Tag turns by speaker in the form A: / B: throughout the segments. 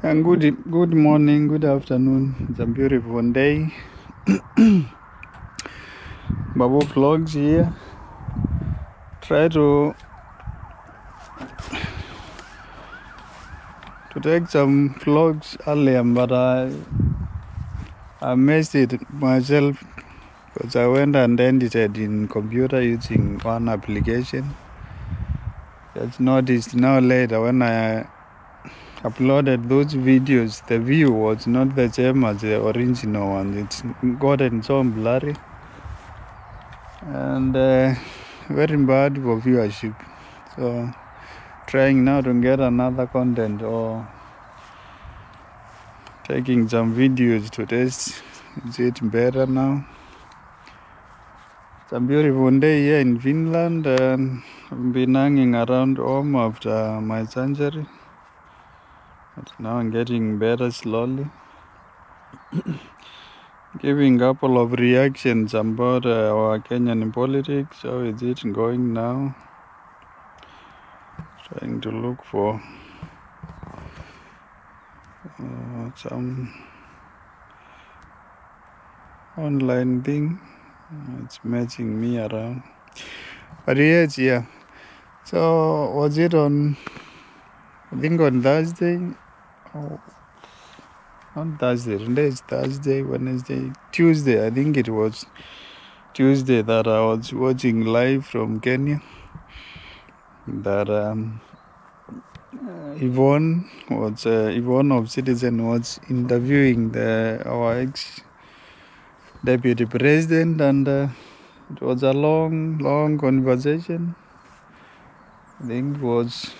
A: And good morning, good afternoon. It's a beautiful day. Babu vlogs here. Try to take some vlogs earlier, but I missed it myself because I went and edited in computer using one application. Just noticed now later when I uploaded those videos, the view was not the same as the original one. It's gotten so blurry and very bad for viewership. So trying now to get another content or taking some videos to test. Is it better now? It's a beautiful day here in Finland, and I've been hanging around home after my surgery. But now I'm getting better slowly. Giving a couple of reactions about our Kenyan politics. How is it going now? Trying to look for some online thing. It's matching me around. But yes, yeah. So was it on, I think on Thursday? Oh, not Thursday. Today is Thursday, Wednesday, Tuesday. I think it was Tuesday that I was watching live from Kenya. That Yvonne of Citizen was interviewing our ex-deputy president, and it was a long conversation. I think it was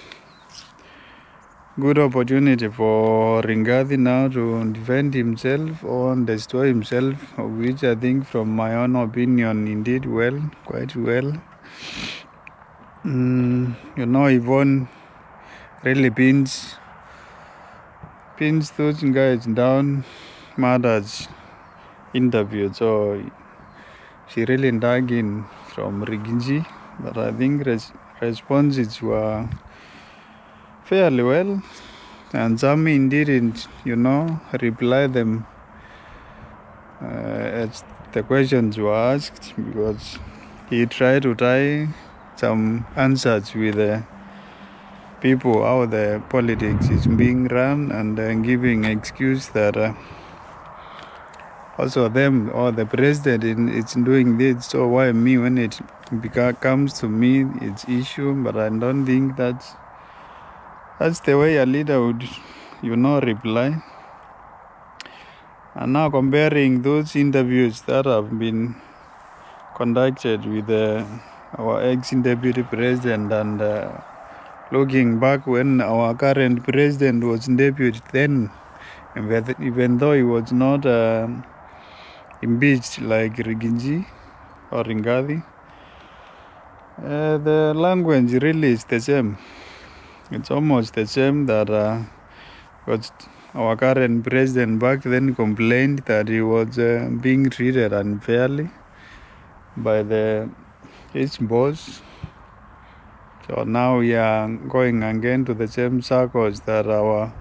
A: good opportunity for Ringathi now to defend himself or destroy himself, which I think from my own opinion he did well, quite well. Yvonne really pins those guys down, Mada's interview. So she really dug in from Riginji, but I think responses were fairly well. And some didn't, reply them as the questions were asked, because he tried to tie some answers with the people, how the politics is being run, and giving excuse that also them or the president is doing this. So why me when it comes to me, it's issue. But I don't think that's the way a leader would, reply. And now comparing those interviews that have been conducted with our ex-deputy president and looking back when our current president was deputy then, even though he was not impeached like Riginji or Ringathi, the language really is the same. It's almost the same that because our current president back then complained that he was being treated unfairly by his boss. So now we are going again to the same circles that our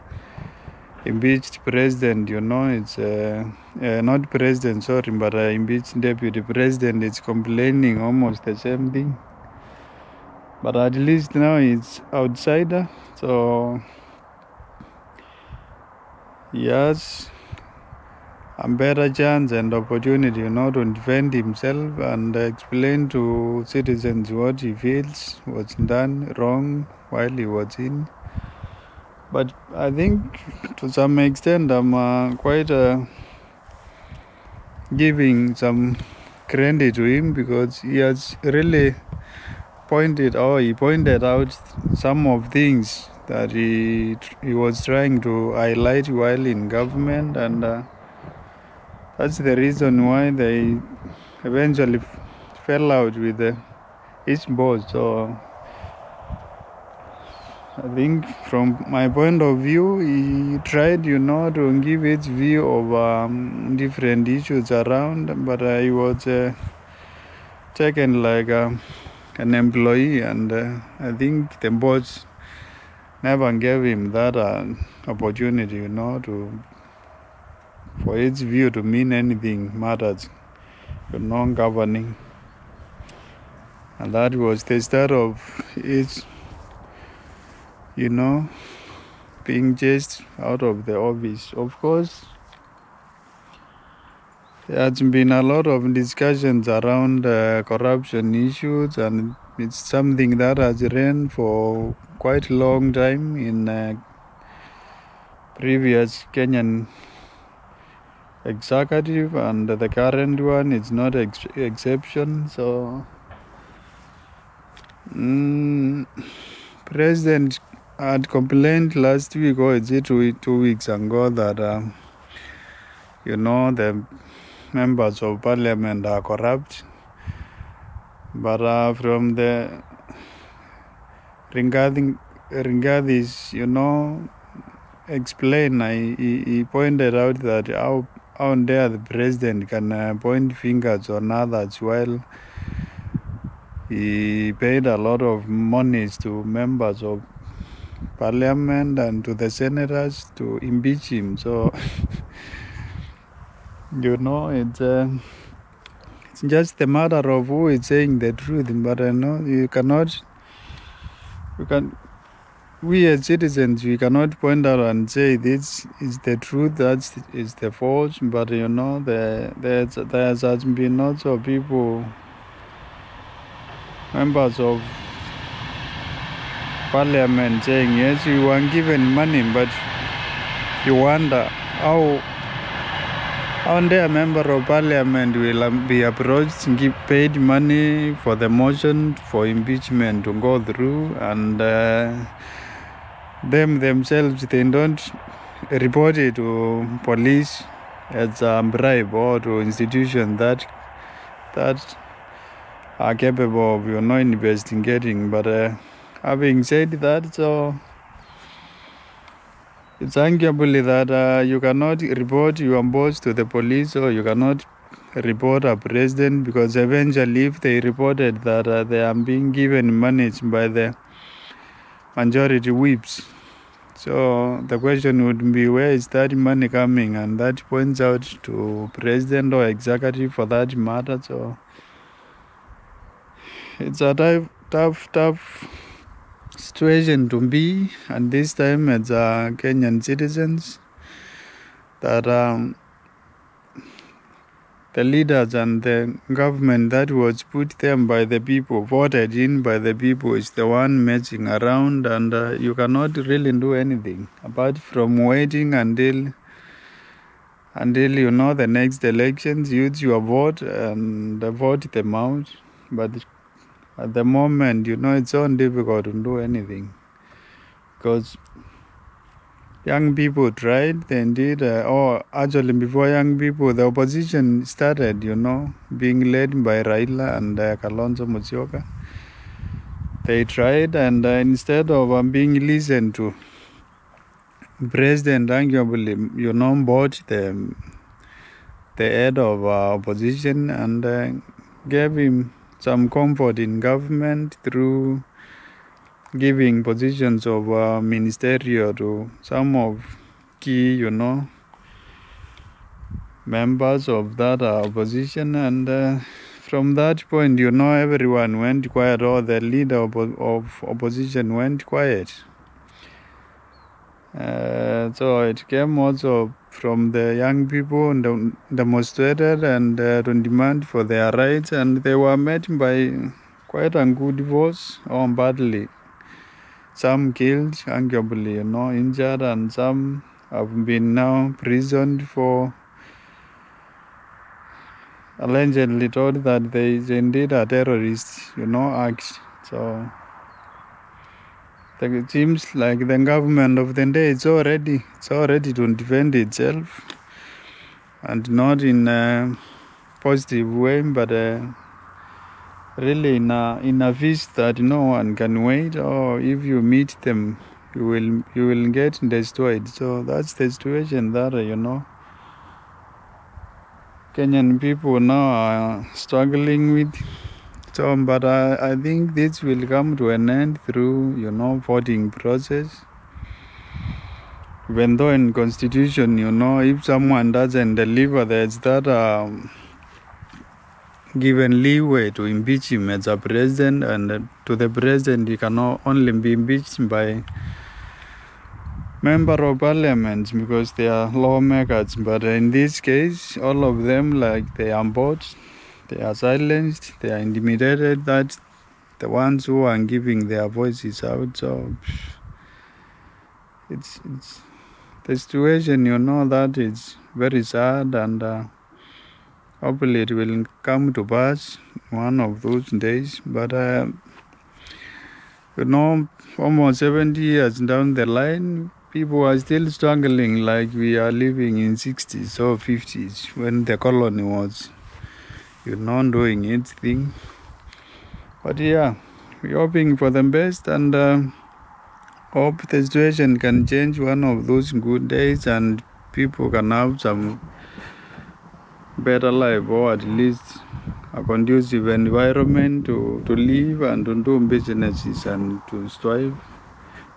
A: impeached president, it's not president, sorry, but impeached deputy president is complaining almost the same thing. But at least now it's outsider, so yes, a better chance and opportunity, to defend himself and explain to citizens what he feels was done wrong while he was in. But I think to some extent I'm quite giving some credit to him, because he has really pointed out some of things that he was trying to highlight while in government, and that's the reason why they eventually fell out with his boss. So I think from my point of view, he tried, to give his view of different issues around, but he was taken like an employee, and I think the boss never gave him that opportunity, for its view to mean anything matters, governing. And that was the start of its, being chased out of the office. Of course, there has been a lot of discussions around corruption issues, and it's something that has run for quite a long time in previous Kenyan executive, and the current one is not exception. So, President had complained last week, or is it 2 weeks ago, that the members of parliament are corrupt. But from the Ringadis, he pointed out that how dare the president can point fingers on others while he paid a lot of monies to members of parliament and to the senators to impeach him. So, it's just a matter of who is saying the truth. But we as citizens, we cannot point out and say this is the truth, that is the false. But there has been also people, members of parliament, saying yes, you were given money, but you wonder how a member of parliament will be approached, paid money for the motion for impeachment to go through, and themselves, they don't report it to police as a bribe, or to institutions that are capable of investigating. But having said that, so it's arguably that you cannot report your boss to the police, or you cannot report a president, because eventually, if they reported that they are being given money by the majority whips, so the question would be, where is that money coming? And that points out to president or executive for that matter. So it's a tough situation to be, and this time as Kenyan citizens, that the leaders and the government that was put them by the people, voted in by the people, is the one messing around, and you cannot really do anything apart from waiting until the next elections. Use your vote and vote them out. But at the moment, it's so difficult to do anything, because young people tried, they did, or actually before young people, the opposition started, being led by Raila and Kalonzo Musyoka. They tried, and instead of being listened to, President arguably, bought the head of opposition and gave him some comfort in government through giving positions of ministerial to some of key, members of that opposition. And from that point, everyone went quiet, or the leader of opposition went quiet. So it came also from the young people, and demonstrated and to demand for their rights, and they were met by quite a good force, or badly. Some killed, arguably, injured, and some have been now imprisoned for allegedly told that they indeed are terrorists, acts. So it seems like the government of the day is all ready to defend itself, and not in a positive way, but really in a feast that no one can wait, or if you meet them, you will get destroyed. So that's the situation that Kenyan people now are struggling with. So, but I think this will come to an end through voting process. even though in constitution, if someone doesn't deliver, there's that given leeway to impeach him as a president, and to the president he cannot only be impeached by member of parliament because they are lawmakers. But in this case, all of them, like, they are both, they are silenced, they are intimidated. That's the ones who are giving their voices out. So it's the situation, that is very sad, and hopefully it will come to pass one of those days. But almost 70 years down the line, people are still struggling like we are living in 60s or 50s when the colony was, doing its thing. But yeah, we're hoping for the best, and hope the situation can change one of those good days and people can have some better life, or at least a conducive environment to live and to do businesses and to strive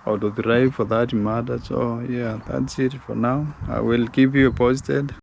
A: or to thrive for that matter. So yeah, that's it for now. I will keep you posted.